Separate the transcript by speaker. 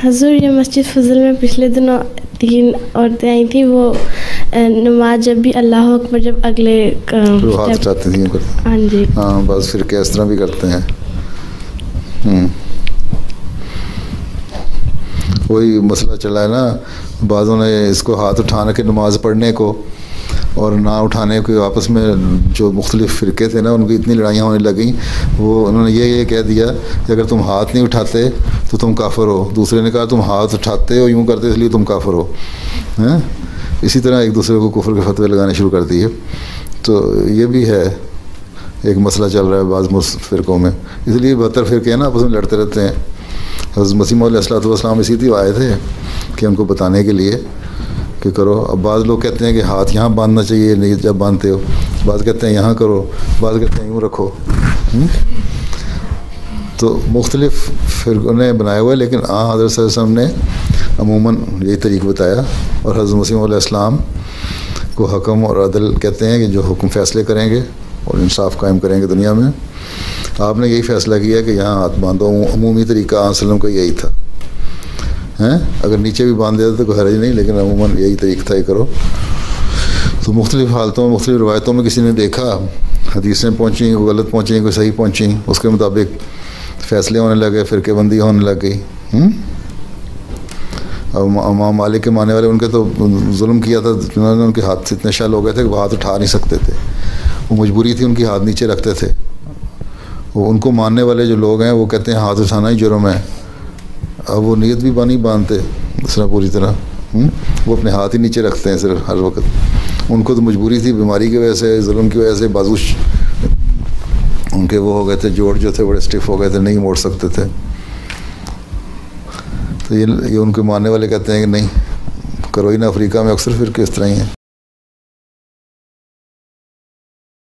Speaker 1: حضور یہ مسجد فضل میں پچھلے دنوں 3 عورتیں آئی تھیں، وہ نماز جب بھی اللہ اکبر جب اگلے
Speaker 2: ہاتھ اٹھاتی تھیں.
Speaker 1: ہاں جی
Speaker 2: ہاں بعض فرقے اس طرح بھی کرتے ہیں. وہی مسئلہ چلا ہے نا، بعضوں نے اس کو ہاتھ اٹھانے کے نماز پڑھنے کو اور نہ اٹھانے کو آپس میں جو مختلف فرقے تھے نا، ان کی اتنی لڑائیاں ہونے لگیں. وہ انہوں نے یہ کہہ دیا کہ اگر تم ہاتھ نہیں اٹھاتے تو تم کافر ہو. دوسرے نے کہا تم ہاتھ اٹھاتے ہو یوں کرتے اس لیے تم کافر ہو. اسی طرح ایک دوسرے کو کفر کے فتوے لگانے شروع کر دیے. تو یہ بھی ہے ایک مسئلہ چل رہا ہے بعض فرقوں میں. اس لیے 72 فرقے ہیں نا، آپس میں لڑتے رہتے ہیں. حضرت مسیح علیہ الصلوۃ والسلام اسی لیے آئے تھے کہ ان کو بتانے کے لیے کہ کرو. اب بعض لوگ کہتے ہیں کہ ہاتھ یہاں باندھنا چاہیے نہیں جب باندھتے ہو، بعض کہتے ہیں یہاں کرو، بعض کہتے ہیں یوں رکھو. تو مختلف فرقوں نے بنایا ہوا ہے، لیکن حضرت صلی اللہ علیہ وسلم نے عموماً یہی طریقہ بتایا. اور حضرت مسیح علیہ السلام کو حکم اور عدل کہتے ہیں کہ جو حکم فیصلے کریں گے اور انصاف قائم کریں گے دنیا میں. آپ نے یہی فیصلہ کیا کہ یہاں ہاتھ باندھو. عمومی طریقہ علیہ وسلم کا یہی تھا. اگر نیچے بھی باندھ دیتے تو کوئی حرج نہیں، لیکن عموماً یہی طریقہ تھا، یہ کرو. تو مختلف حالتوں میں مختلف روایتوں میں کسی نے دیکھا، حدیثیں پہنچیں، کوئی غلط پہنچیں، کوئی صحیح پہنچیں، اس کے مطابق فیصلے ہونے لگے، فرقے بندی ہونے لگ گئی. اب امام مالک کے ماننے والے ان کے تو ظلم کیا تھا، جنہوں نے ان کے ہاتھ اتنے شل ہو گئے تھے کہ وہ ہاتھ اٹھا نہیں سکتے تھے. وہ مجبوری تھی، ان کے ہاتھ نیچے رکھتے تھے. وہ ان کو ماننے والے جو لوگ ہیں وہ کہتے ہیں ہاتھ اٹھانا ہی جرم ہے. اب وہ نیت بھی نہیں باندھتے اس طرح پوری طرح، وہ اپنے ہاتھ ہی نیچے رکھتے ہیں صرف ہر وقت. ان کو تو مجبوری تھی، بیماری کی وجہ سے، ظلم کی وجہ سے بازو ان کے وہ ہو گئے تھے، جوڑ جو تھے بڑے اسٹف ہو گئے تھے، نہیں موڑ سکتے تھے. تو یہ ان کے ماننے والے کہتے ہیں کہ نہیں کرو ہی نہ. افریقہ میں اکثر فرقے اس طرح ہی ہیں.